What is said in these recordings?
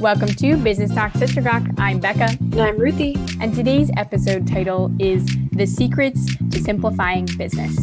Welcome to Business Talk Sister Talk. I'm Becca. And I'm Ruthie. And today's episode title is The Secrets to Simplifying Business.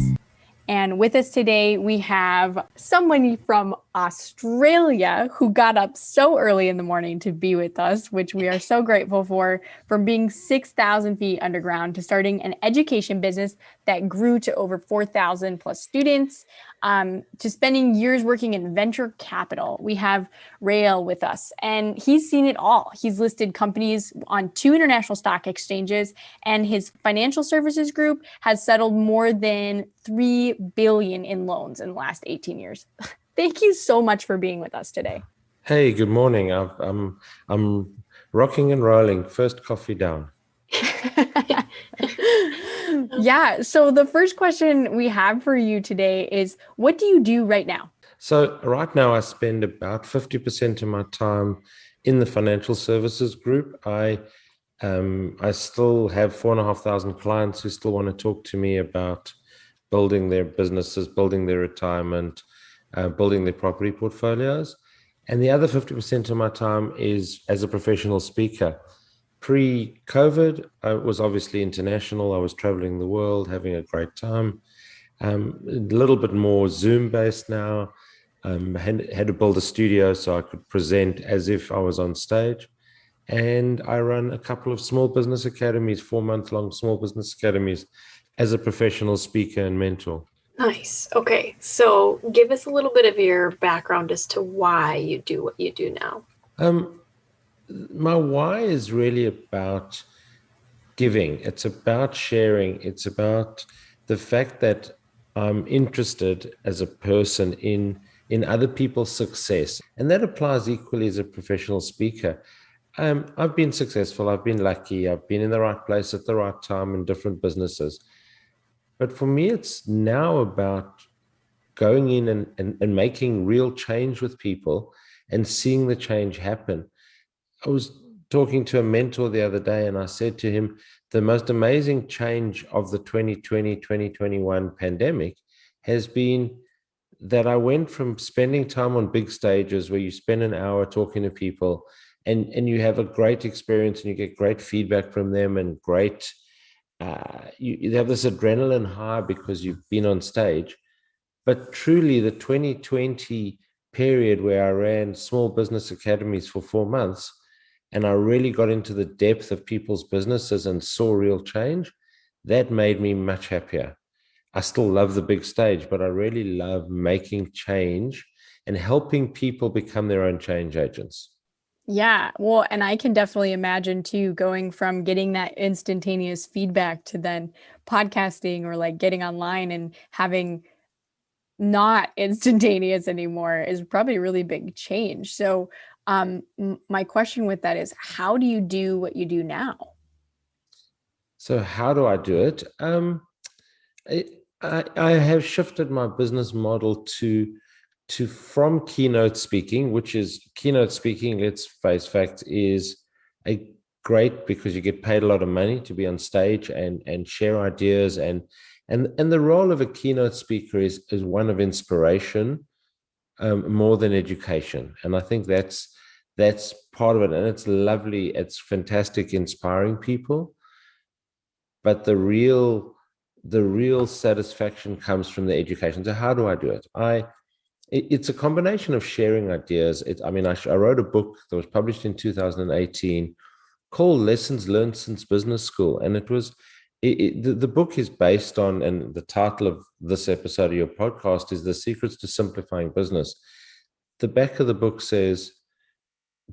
And with us today, we have someone from Australia who got up so early in the morning to be with us, which we are so grateful for, from being 6,000 feet underground to starting an education business that grew to over 4,000 plus students, to spending years working in venture capital. We have Rael with us, and he's seen it all. He's listed companies on 2 international stock exchanges, and his financial services group has settled more than $3 billion in loans in the last 18 years. Thank you so much for being with us today. Hey, good morning. I'm rocking and rolling. First coffee down. Yeah. So the first question we have for you today is, what do you do right now? So right now I spend about 50% of my time in the financial services group. I still have 4,500 clients who still want to talk to me about building their businesses, building their retirement, building their property portfolios. And the other 50% of my time is as a professional speaker. Pre-COVID, I was obviously international. I was traveling the world, having a great time. A little bit more Zoom-based now. Had to build a studio so I could present as if I was on stage. And I run a couple of small business academies, 4-month-long small business academies, as a professional speaker and mentor. Nice. Okay. So give us a little bit of your background as to why you do what you do now. My why is really about giving. It's about sharing. It's about the fact that I'm interested as a person in other people's success. And that applies equally as a professional speaker. I've been successful. I've been lucky. I've been in the right place at the right time in different businesses. But for me, it's now about going in and making real change with people and seeing the change happen. I was talking to a mentor the other day, and I said to him, the most amazing change of the 2020, 2021 pandemic has been that I went from spending time on big stages where you spend an hour talking to people and you have a great experience and you get great feedback from them and great, you have this adrenaline high because you've been on stage. But truly the 2020 period where I ran small business academies for 4 months, and I really got into the depth of people's businesses and saw real change, that made me much happier. I still love the big stage, but I really love making change and helping people become their own change agents. Yeah, well, and I can definitely imagine too, going from getting that instantaneous feedback to then podcasting or like getting online and having not instantaneous anymore is probably a really big change. So my question with that is, how do you do what you do now? So how do I do it? I have shifted my business model to from keynote speaking, which is keynote speaking, let's face facts, is a great because you get paid a lot of money to be on stage and share ideas and the role of a keynote speaker is one of inspiration, more than education. And I think that's part of it. And it's lovely. It's fantastic, inspiring people. But the real satisfaction comes from the education. So how do I do it? It's a combination of sharing ideas. I wrote a book that was published in 2018 called Lessons Learned Since Business School. And the book is based on, and the title of this episode of your podcast is The Secrets to Simplifying Business. The back of the book says,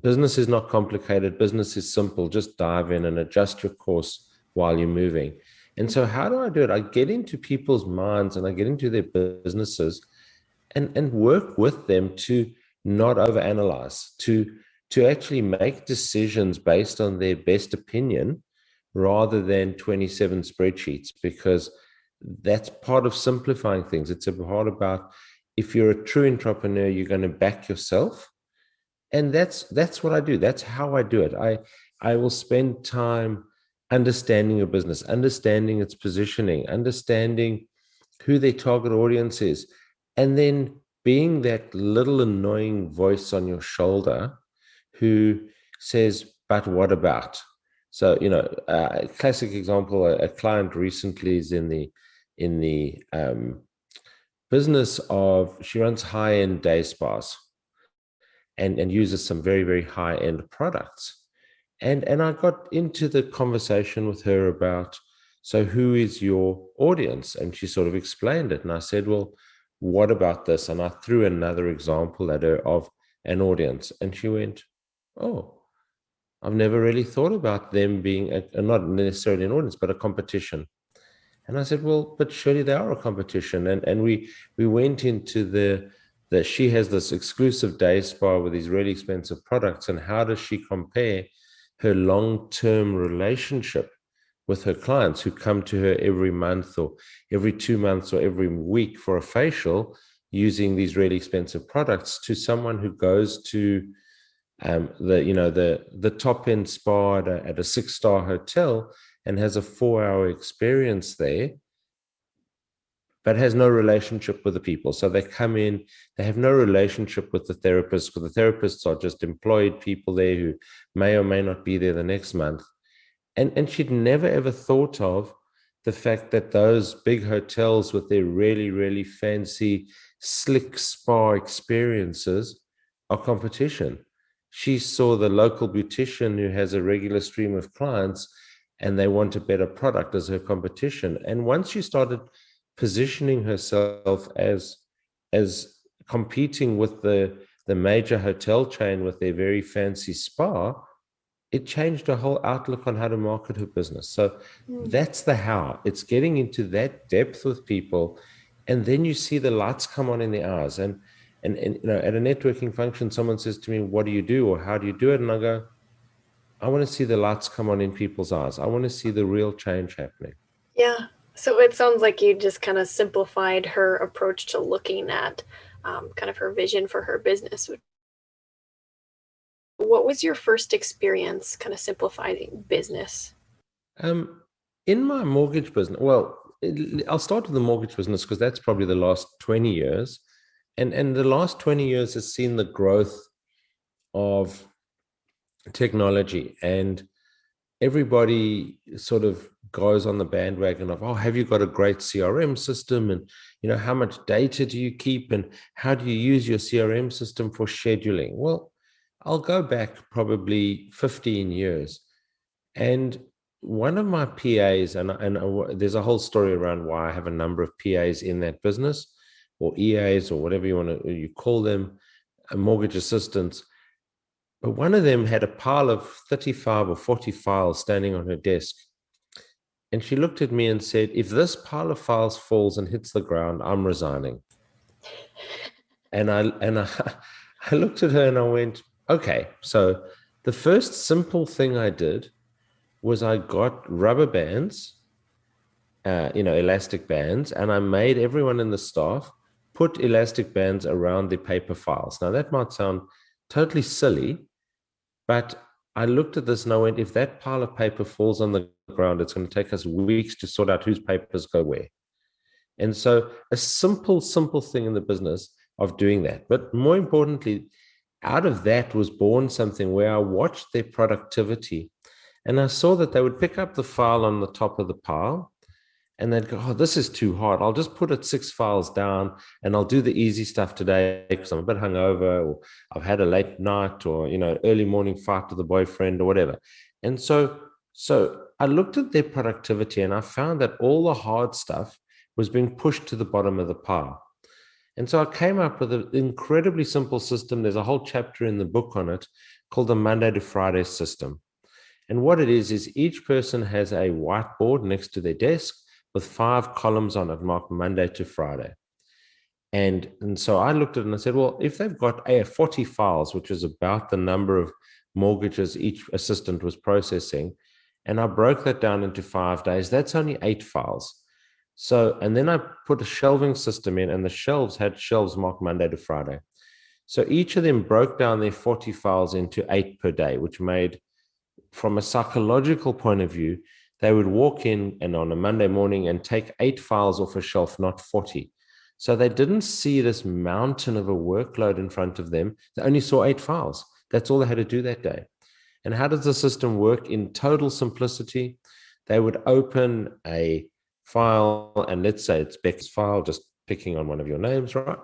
business is not complicated. Business is simple. Just dive in and adjust your course while you're moving. And so how do I do it? I get into people's minds and I get into their businesses and work with them to not overanalyze, to actually make decisions based on their best opinion rather than 27 spreadsheets, because that's part of simplifying things. It's a part about, if you're a true entrepreneur, you're going to back yourself. And that's what I do. That's how I do it. I will spend time understanding a business, understanding its positioning, understanding who their target audience is, and then being that little annoying voice on your shoulder who says, but what about? So, a classic example, a client recently is in the business of, she runs high-end day spas and uses some very, very high-end products. And I got into the conversation with her about, so who is your audience? And she sort of explained it. And I said, well, what about this? And I threw another example at her of an audience. And she went, oh, I've never really thought about them being not necessarily an audience, but a competition. And I said, well, but surely they are a competition. And we went into that she has this exclusive day spa with these really expensive products. And how does she compare her long-term relationship with her clients who come to her every month or every 2 months or every week for a facial using these really expensive products to someone who goes to the top end spa at a 6-star hotel and has a 4-hour experience there, but has no relationship with the people. So they come in, they have no relationship with the therapists, because the therapists are just employed people there who may or may not be there the next month. And she'd never ever thought of the fact that those big hotels with their really, really fancy, slick spa experiences are competition. She saw the local beautician who has a regular stream of clients and they want a better product as her competition. And once she started positioning herself as competing with the major hotel chain with their very fancy spa, it changed her whole outlook on how to market her business. So that's the how. It's getting into that depth with people, and then you see the lights come on in their eyes. And at a networking function, someone says to me, "What do you do, or how do you do it?" And I go, "I want to see the lights come on in people's eyes. I want to see the real change happening." Yeah. So it sounds like you just kind of simplified her approach to looking at kind of her vision for her business. What was your first experience kind of simplifying business? In my mortgage business, well, I'll start with the mortgage business because that's probably the last 20 years. And the last 20 years has seen the growth of technology, and everybody sort of goes on the bandwagon of, oh, have you got a great CRM system? And, how much data do you keep? And how do you use your CRM system for scheduling? Well, I'll go back probably 15 years. And one of my PAs, and there's a whole story around why I have a number of PAs in that business, or EAs, or whatever you call them, mortgage assistants. But one of them had a pile of 35 or 40 files standing on her desk. And she looked at me and said, if this pile of files falls and hits the ground, I'm resigning. And I I looked at her and I went, okay. So the first simple thing I did was I got rubber bands, elastic bands, and I made everyone in the staff put elastic bands around the paper files. Now that might sound totally silly, but I looked at this and I went, if that pile of paper falls on the ground, it's going to take us weeks to sort out whose papers go where. And so a simple thing in the business of doing that. But more importantly, out of that was born something where I watched their productivity, and I saw that they would pick up the file on the top of the pile and they'd go, oh, this is too hard. I'll just put it 6 files down and I'll do the easy stuff today because I'm a bit hungover, or I've had a late night, or, early morning fight with the boyfriend or whatever. And so I looked at their productivity and I found that all the hard stuff was being pushed to the bottom of the pile. And so I came up with an incredibly simple system. There's a whole chapter in the book on it called the Monday to Friday system. And what it is each person has a whiteboard next to their desk with 5 columns on it marked Monday to Friday. And so I looked at it and I said, well, if they've got 40 files, which is about the number of mortgages each assistant was processing, and I broke that down into 5 days, that's only 8 files. So, and then I put a shelving system in, and the shelves had shelves marked Monday to Friday. So each of them broke down their 40 files into 8 per day, which made, from a psychological point of view, they would walk in and on a Monday morning and take 8 files off a shelf, not 40. So they didn't see this mountain of a workload in front of them. They only saw 8 files. That's all they had to do that day. And how does the system work in total simplicity? They would open a file, and let's say it's Becca's file, just picking on one of your names, right?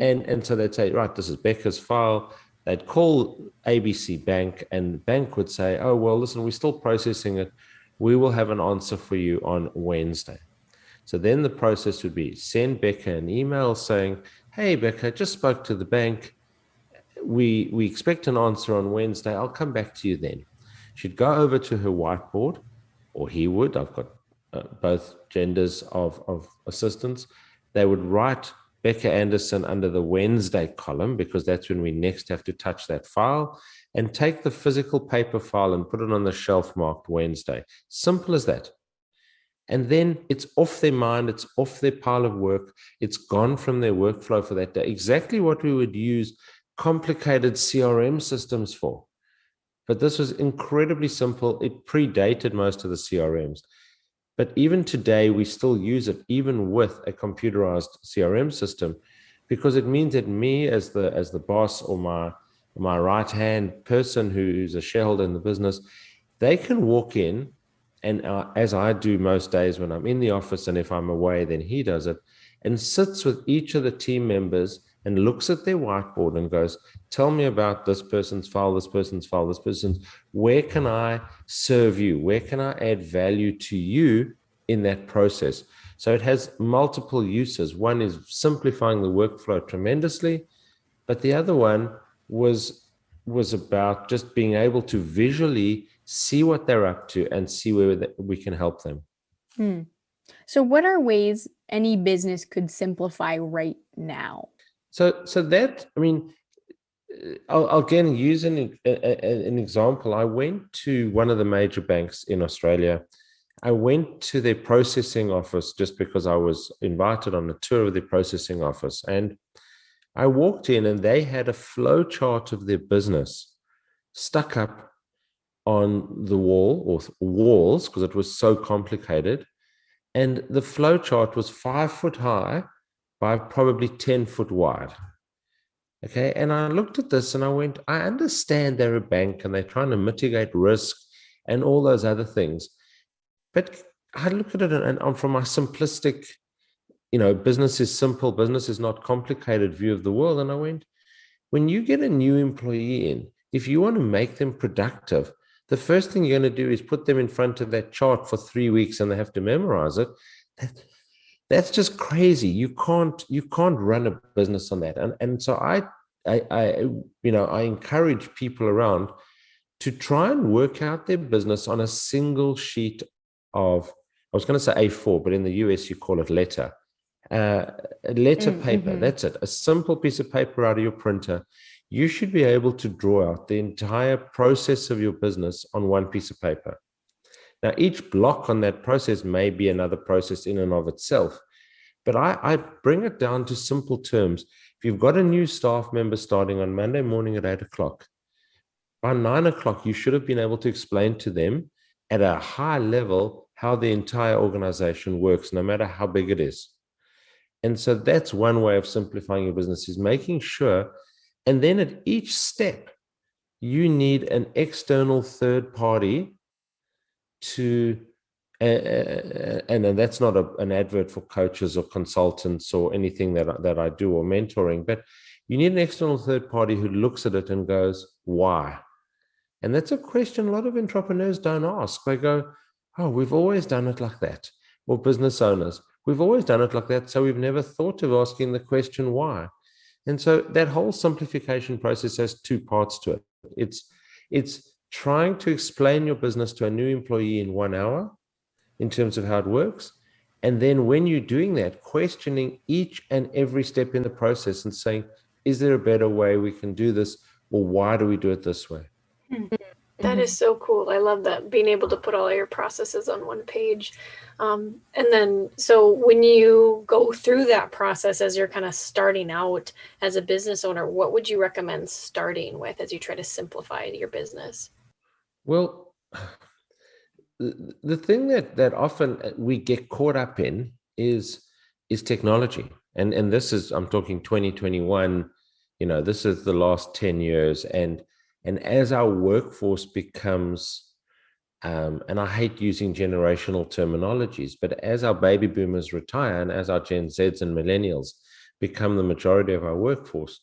And so they'd say, right, this is Becca's file. They'd call ABC Bank, and the bank would say, oh, well, listen, we're still processing it. We will have an answer for you on Wednesday. So then the process would be send Becca an email saying, hey, Becca, just spoke to the bank. We expect an answer on Wednesday. I'll come back to you then. She'd go over to her whiteboard, or he would. I've got both genders of assistants. They would write Becca Anderson under the Wednesday column, because that's when we next have to touch that file, and take the physical paper file and put it on the shelf marked Wednesday. Simple as that. And then it's off their mind, it's off their pile of work, it's gone from their workflow for that day. Exactly what we would use complicated CRM systems for. But this was incredibly simple. It predated most of the CRMs. But even today, we still use it, even with a computerized CRM system, because it means that me as the boss, or my right-hand person who's a shareholder in the business, they can walk in, and as I do most days when I'm in the office, and if I'm away, then he does it, and sits with each of the team members and looks at their whiteboard and goes, tell me about this person's file, this person's file, this person's, where can I serve you? Where can I add value to you in that process? So it has multiple uses. One is simplifying the workflow tremendously, but the other one was about just being able to visually see what they're up to and see where we can help them. So what are ways any business could simplify right now? So that, I mean, I'll again use an example. I went to one of the major banks in Australia. I went to their processing office just because I was invited on a tour of their processing office. And I walked in, and they had a flow chart of their business stuck up on the wall, or walls, because it was so complicated. And the flow chart was 5 foot high by probably 10 foot wide. Okay. And I looked at this and I went, I understand they're a bank and they're trying to mitigate risk and all those other things. But I look at it, and from my simplistic, business is simple, business is not complicated view of the world. And I went, when you get a new employee in, if you want to make them productive, the first thing you're going to do is put them in front of that chart for 3 weeks and they have to memorize it. That's just crazy. You can't run a business on that. And so I encourage people around to try and work out their business on a single sheet of, I was going to say A4, but in the US you call it letter. A letter paper. That's it. A simple piece of paper out of your printer. You should be able to draw out the entire process of your business on one piece of paper. Now, each block on that process may be another process in and of itself, but I bring it down to simple terms. If you've got a new staff member starting on Monday morning at 8 o'clock, by 9 o'clock, you should have been able to explain to them at a high level how the entire organization works, no matter how big it is. And so that's one way of simplifying your business, is making sure. And then at each step, you need an external third party to, and that's not an advert for coaches or consultants or anything that I do, or mentoring, but you need an external third party who looks at it and goes, why? And that's a question a lot of entrepreneurs don't ask. They go, oh, we've always done it like that. Or business owners, we've always done it like that, so we've never thought of asking the question why. And so that whole simplification process has two parts to it. It's trying to explain your business to a new employee in 1 hour in terms of how it works. And then when you're doing that, questioning each and every step in the process and saying, is there a better way we can do this? Or why do we do it this way? That is so cool. I love that, being able to put all your processes on one page. And then, so when you go through that process as you're kind of starting out as a business owner, what would you recommend starting with as you try to simplify your business? Well, the thing that often we get caught up in is technology. And this is, I'm talking 2021, this is the last 10 years. And And as our workforce becomes, and I hate using generational terminologies, but as our baby boomers retire and as our Gen Zs and millennials become the majority of our workforce,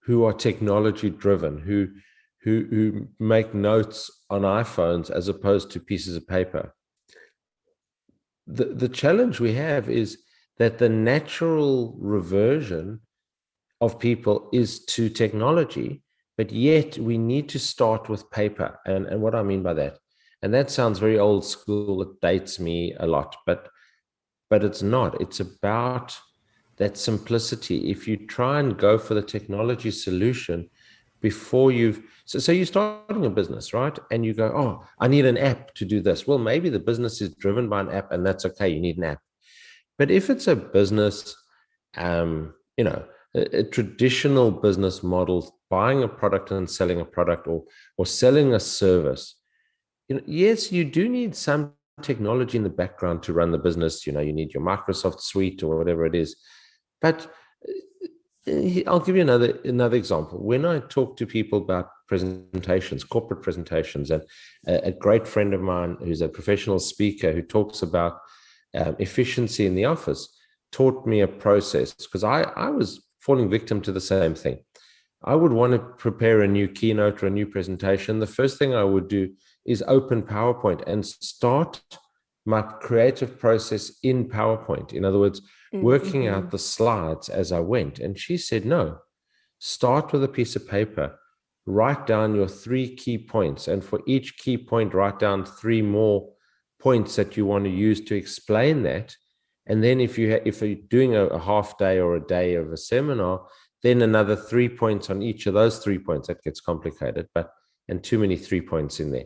who are technology driven, who make notes on iPhones as opposed to pieces of paper. The challenge we have is that the natural reversion of people is to technology, but yet we need to start with paper. And what I mean by that, and that sounds very old school, it dates me a lot, but it's not. It's about that simplicity. If you try and go for the technology solution before so you're starting a business, right? And you go, oh, I need an app to do this. Well, maybe the business is driven by an app, and that's okay. You need an app. But if it's a business, a traditional business model, buying a product and selling a product, or selling a service, yes, you do need some technology in the background to run the business. You need your Microsoft suite or whatever it is. But I'll give you another example. When I talk to people about presentations, corporate presentations, and a great friend of mine who's a professional speaker who talks about efficiency in the office taught me a process, because I was falling victim to the same thing. I would want to prepare a new keynote or a new presentation. The first thing I would do is open PowerPoint and start my creative process in PowerPoint. In other words, working out the slides as I went. And she said, no, start with a piece of paper, write down your 3 key points. And for each key point, write down 3 more points that you want to use to explain that. And then if you're doing a half day or a day of a seminar, then another 3 points on each of those 3 points. That gets complicated, and too many 3 points in there.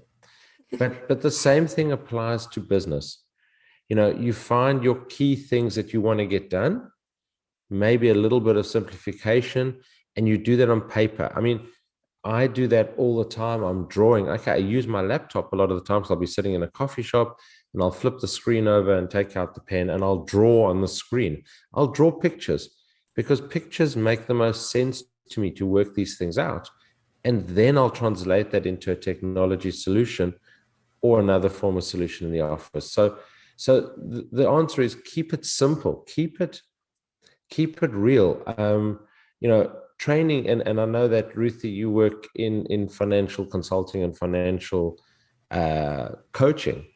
But the same thing applies to business. You find your key things that you want to get done, maybe a little bit of simplification, and you do that on paper. I mean, I do that all the time. I'm drawing. Okay, I use my laptop a lot of the times. I'll be sitting in a coffee shop and I'll flip the screen over and take out the pen and I'll draw on the screen. I'll draw pictures because pictures make the most sense to me to work these things out. And then I'll translate that into a technology solution or another form of solution in the office. So the answer is keep it simple, keep it real. Training, and I know that, Ruthie, you work in financial consulting and financial coaching.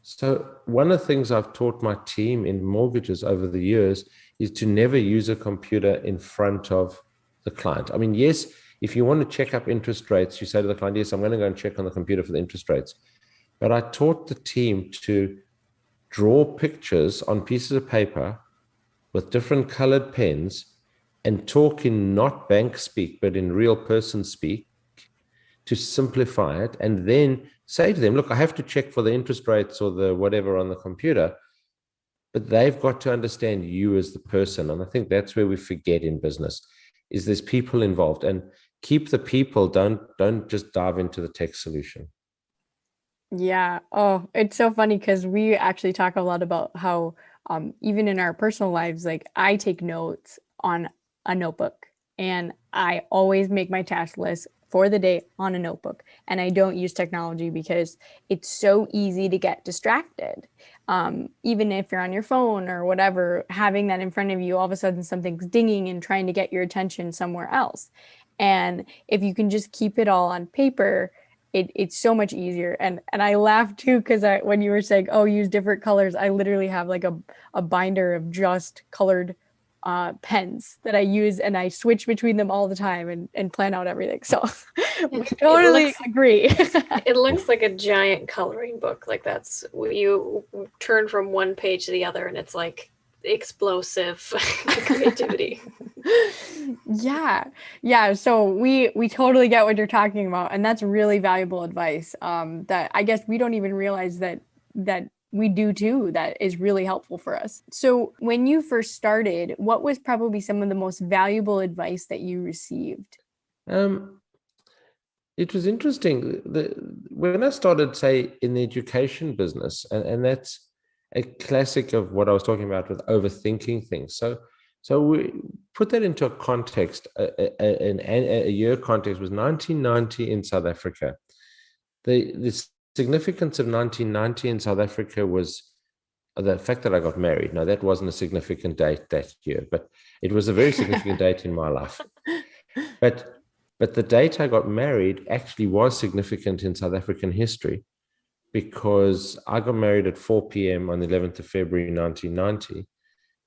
So one of the things I've taught my team in mortgages over the years is to never use a computer in front of the client. I mean, yes, if you want to check up interest rates, you say to the client, yes, I'm going to go and check on the computer for the interest rates. But I taught the team to draw pictures on pieces of paper with different colored pens and talk in not bank speak, but in real person speak, to simplify it, and then say to them, look, I have to check for the interest rates or the whatever on the computer, but they've got to understand you as the person. And I think that's where we forget in business, is there's people involved, and keep the people, don't just dive into the tech solution. Yeah. Oh, it's so funny because we actually talk a lot about how even in our personal lives, like I take notes on a notebook and I always make my task list for the day on a notebook, and I don't use technology because it's so easy to get distracted. Even if you're on your phone or whatever, having that in front of you, all of a sudden something's dinging and trying to get your attention somewhere else. And if you can just keep it all on paper, it's so much easier. And I laughed too, because when you were saying, oh, use different colors, I literally have like a binder of just colored pens that I use, and I switch between them all the time and plan out everything. So we totally agree. It looks like a giant coloring book. Like that's you turn from one page to the other, and it's like explosive creativity. Yeah. So we totally get what you're talking about, and that's really valuable advice. That I guess we don't even realize that we do too, that is really helpful for us. So when you first started, what was probably some of the most valuable advice that you received? It was interesting. When I started, say, in the education business, and that's a classic of what I was talking about with overthinking things. So So we put that into a context, a year context was 1990 in South Africa. The significance of 1990 in South Africa was the fact that I got married. Now, that wasn't a significant date that year, but it was a very significant date in my life. But the date I got married actually was significant in South African history, because I got married at 4 p.m. on the 11th of February 1990,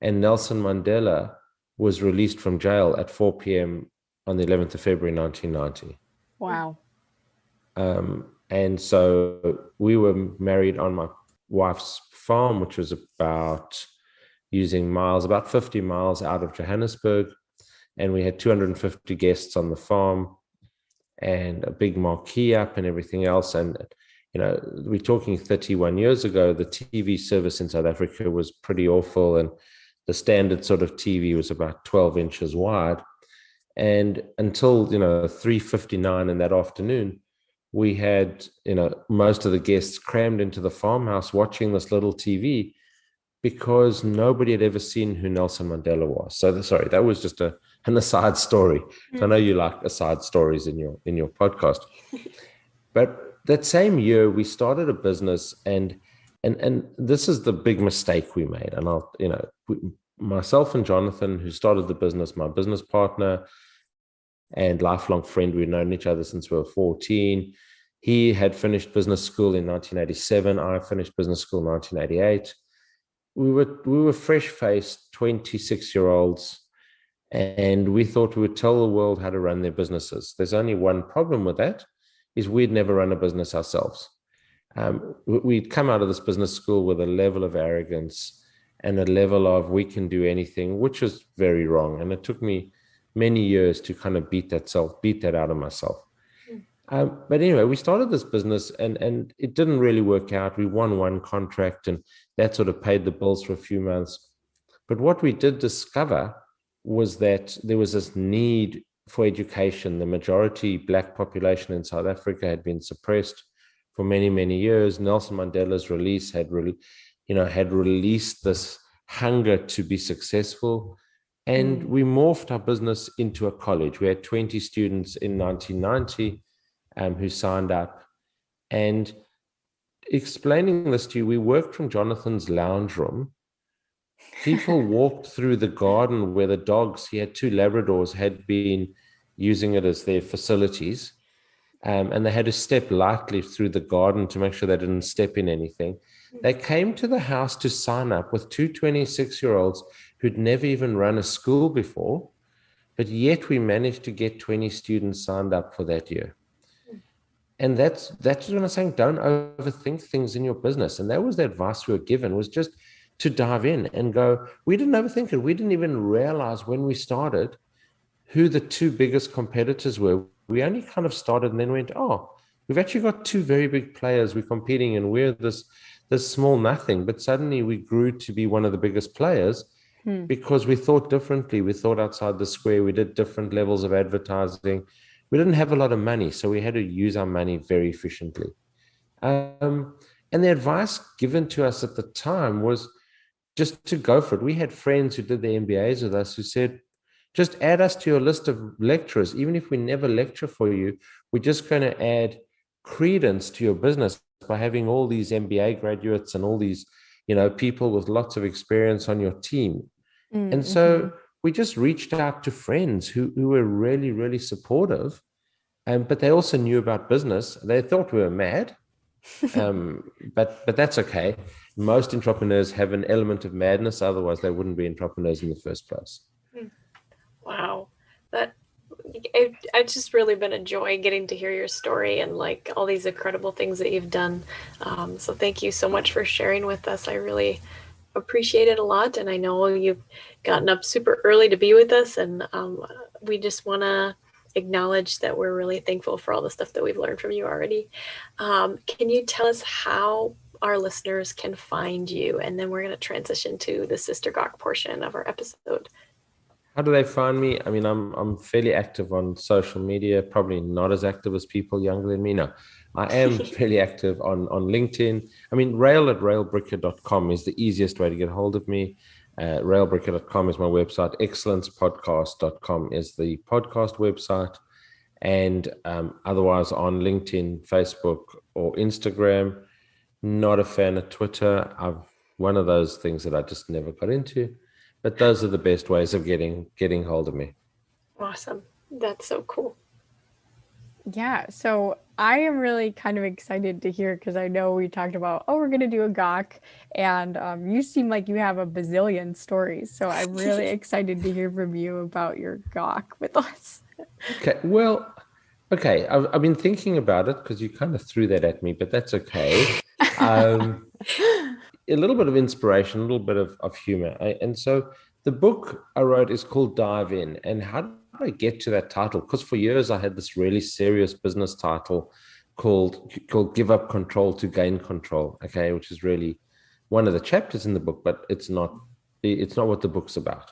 and Nelson Mandela was released from jail at 4 p.m. on the 11th of February 1990. Wow. And so we were married on my wife's farm, which was about, using miles, about 50 miles out of Johannesburg. And we had 250 guests on the farm and a big marquee up and everything else. And, we're talking 31 years ago, the TV service in South Africa was pretty awful. And the standard sort of TV was about 12 inches wide. And until, 3:59 in that afternoon, we had, most of the guests crammed into the farmhouse watching this little TV, because nobody had ever seen who Nelson Mandela was. So sorry, that was just an aside story. So I know you like aside stories in your podcast. But that same year, we started a business, and this is the big mistake we made. And myself and Jonathan, who started the business, my business partner and lifelong friend, we've known each other since we were 14. He had finished business school in 1987. I finished business school in 1988. We were fresh-faced 26-year-olds, and we thought we would tell the world how to run their businesses. There's only one problem with that, is we'd never run a business ourselves. We'd come out of this business school with a level of arrogance and a level of we can do anything, which was very wrong. And it took me many years to kind of beat that out of myself. But anyway, we started this business, and it didn't really work out. We won one contract, and that sort of paid the bills for a few months. But what we did discover was that there was this need for education. The majority Black population in South Africa had been suppressed for many, many years. Nelson Mandela's release had released this hunger to be successful. And we morphed our business into a college. We had 20 students in 1990 who signed up. And explaining this to you, we worked from Jonathan's lounge room. People walked through the garden where the dogs, he had 2 Labradors, had been using it as their facilities. And they had to step lightly through the garden to make sure they didn't step in anything. They came to the house to sign up with 2 26-year-olds who'd never even run a school before, but yet we managed to get 20 students signed up for that year. And that's what I'm saying. Don't overthink things in your business. And that was the advice we were given, was just to dive in and go. We didn't overthink it. We didn't even realize when we started who the 2 biggest competitors were. We only kind of started and then went, oh, we've actually got 2 very big players we're competing, and we're this small nothing. But suddenly we grew to be one of the biggest players because we thought differently. We thought outside the square. We did different levels of advertising. We didn't have a lot of money, so we had to use our money very efficiently. And the advice given to us at the time was just to go for it. We had friends who did the MBAs with us who said, just add us to your list of lecturers. Even if we never lecture for you, we're just going to add credence to your business by having all these MBA graduates and all these, people with lots of experience on your team. And so we just reached out to friends who were really, really supportive, but they also knew about business. They thought we were mad, but that's okay. Most entrepreneurs have an element of madness, otherwise they wouldn't be entrepreneurs in the first place. Wow, it's just really been a joy getting to hear your story and like all these incredible things that you've done. So thank you so much for sharing with us. I really appreciate it a lot, and I know you've gotten up super early to be with us, and we just want to acknowledge that we're really thankful for all the stuff that we've learned from you already. Can you tell us how our listeners can find you? And then we're going to transition to the Sister Gawk portion of our episode. How do they find me? I mean, I'm fairly active on social media, probably not as active as people younger than me. No, I am fairly active on LinkedIn. I mean, rail@railbricker.com is the easiest way to get hold of me. Railbreaker.com is my website. Excellencepodcast.com is the podcast website. And otherwise on LinkedIn, Facebook, or Instagram. Not a fan of Twitter. One of those things that I just never got into. But those are the best ways of getting hold of me. Awesome. That's so cool. Yeah, so I am really kind of excited to hear because I know we talked about, oh, we're going to do a GOC, and you seem like you have a bazillion stories. So I'm really excited to hear from you about your GOC with us. Okay, well, okay, I've been thinking about it because you kind of threw that at me, but that's okay. A little bit of inspiration, a little bit of humor. And so the book I wrote is called Dive In. And how did I get to that title? Because for years I had this really serious business title called Give Up Control to Gain Control, okay, which is really one of the chapters in the book, but it's not what the book's about.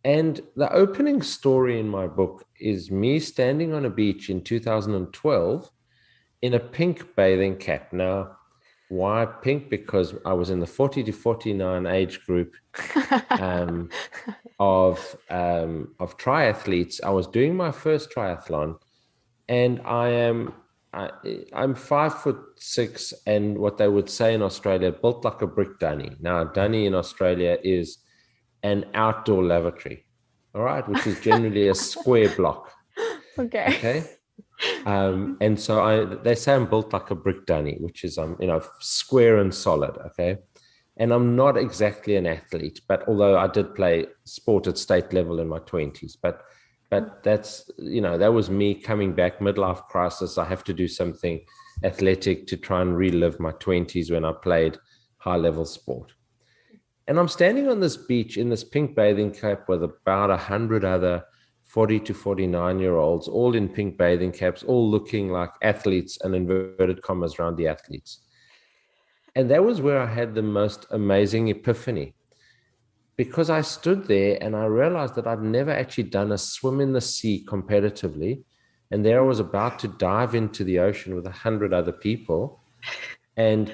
And the opening story in my book is me standing on a beach in 2012 in a pink bathing cap. Now, why pink? Because I was in the 40 to 49 age group of triathletes. I was doing my first triathlon, and I'm 5'6", and what they would say in Australia, built like a brick dunny. Now, a dunny in Australia is an outdoor lavatory, all right, which is generally a square block. Okay. And so they say I'm built like a brick dunny, which is square and solid. Okay. And I'm not exactly an athlete, but although I did play sport at state level in my 20s, but that's, that was me coming back, midlife crisis. I have to do something athletic to try and relive my 20s when I played high level sport. And I'm standing on this beach in this pink bathing cap with about 100 other 40 to 49-year-olds, all in pink bathing caps, all looking like athletes, and inverted commas around the athletes. And that was where I had the most amazing epiphany, because I stood there and I realized that I'd never actually done a swim in the sea competitively. And there I was about to dive into the ocean with 100 other people and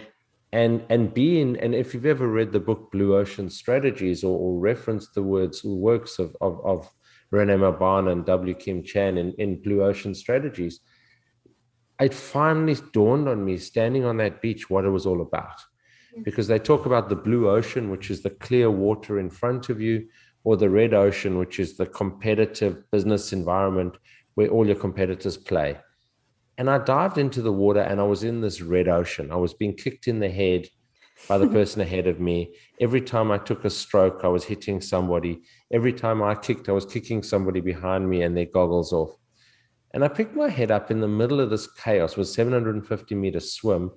be in. And if you've ever read the book Blue Ocean Strategies or referenced the works of René Mabana and W. Kim Chan in Blue Ocean Strategies, it finally dawned on me standing on that beach what it was all about. Because they talk about the blue ocean, which is the clear water in front of you, or the red ocean, which is the competitive business environment where all your competitors play. And I dived into the water and I was in this red ocean. I was being kicked in the head by the person ahead of me. Every time I took a stroke, I was hitting somebody. Every time I kicked, I was kicking somebody behind me and their goggles off. And I picked my head up in the middle of this chaos with 750-meter swim.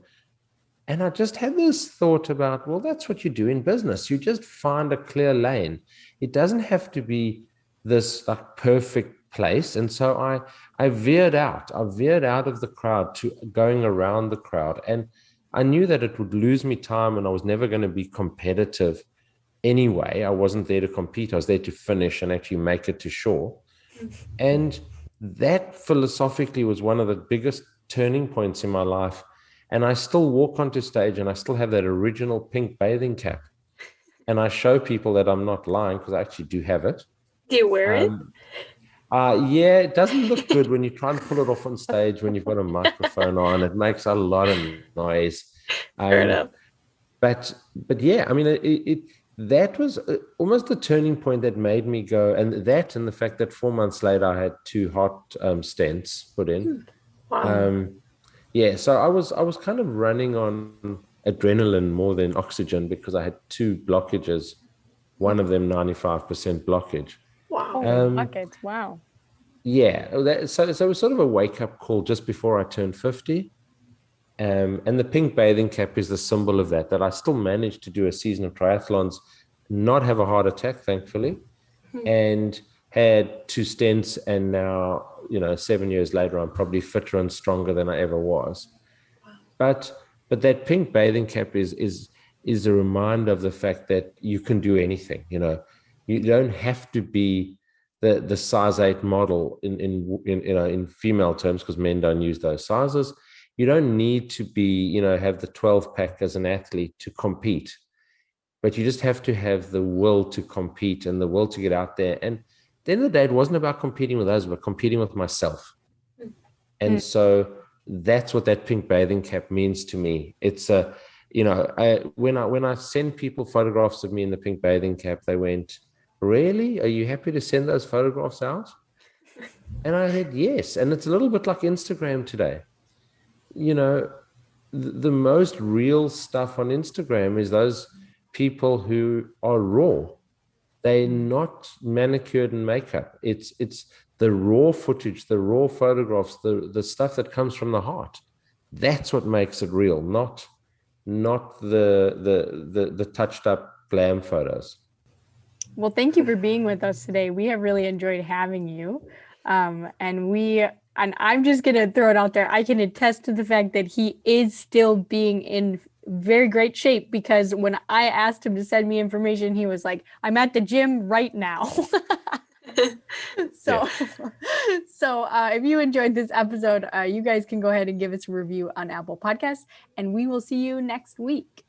And I just had this thought about, well, that's what you do in business. You just find a clear lane. It doesn't have to be this like perfect place. And so I veered out. I veered out of the crowd to going around the crowd. And I knew that it would lose me time and I was never going to be competitive anyway. I wasn't there to compete. I was there to finish and actually make it to shore. And that philosophically was one of the biggest turning points in my life. And I still walk onto stage and I still have that original pink bathing cap. And I show people that I'm not lying because I actually do have it. Do you wear it? Yeah, it doesn't look good when you try and pull it off on stage when you've got a microphone on. It makes a lot of noise. Fair enough. But yeah, I mean, that was almost the turning point that made me go, and the fact that 4 months later I had 2 heart stents put in. Wow. Yeah, so I was kind of running on adrenaline more than oxygen because I had 2 blockages, one of them 95% blockage. Wow. Buckets. Wow. Yeah, so it was sort of a wake-up call just before I turned 50. And the pink bathing cap is the symbol of that I still managed to do a season of triathlons, not have a heart attack, thankfully, and had 2 stents. And now, 7 years later, I'm probably fitter and stronger than I ever was. Wow. But that pink bathing cap is a reminder of the fact that you can do anything. You don't have to be the size 8 model in female terms, because men don't use those sizes. You don't need to be, have the 12 pack as an athlete to compete. but you just have to have the will to compete and the will to get out there. And at the end of the day, it wasn't about competing with others, but competing with myself. And so that's what that pink bathing cap means to me. It's a, when I send people photographs of me in the pink bathing cap, they went, "Really? Are you happy to send those photographs out?" And I said, yes. And it's a little bit like Instagram today. The most real stuff on Instagram is those people who are raw. They're not manicured and makeup. It's the raw footage, the raw photographs, the stuff that comes from the heart. That's what makes it real, not the touched up glam photos. Well, thank you for being with us today. We have really enjoyed having you. And I'm just going to throw it out there. I can attest to the fact that he is still being in very great shape, because when I asked him to send me information, he was like, "I'm at the gym right now." So if you enjoyed this episode, you guys can go ahead and give us a review on Apple Podcasts, and we will see you next week.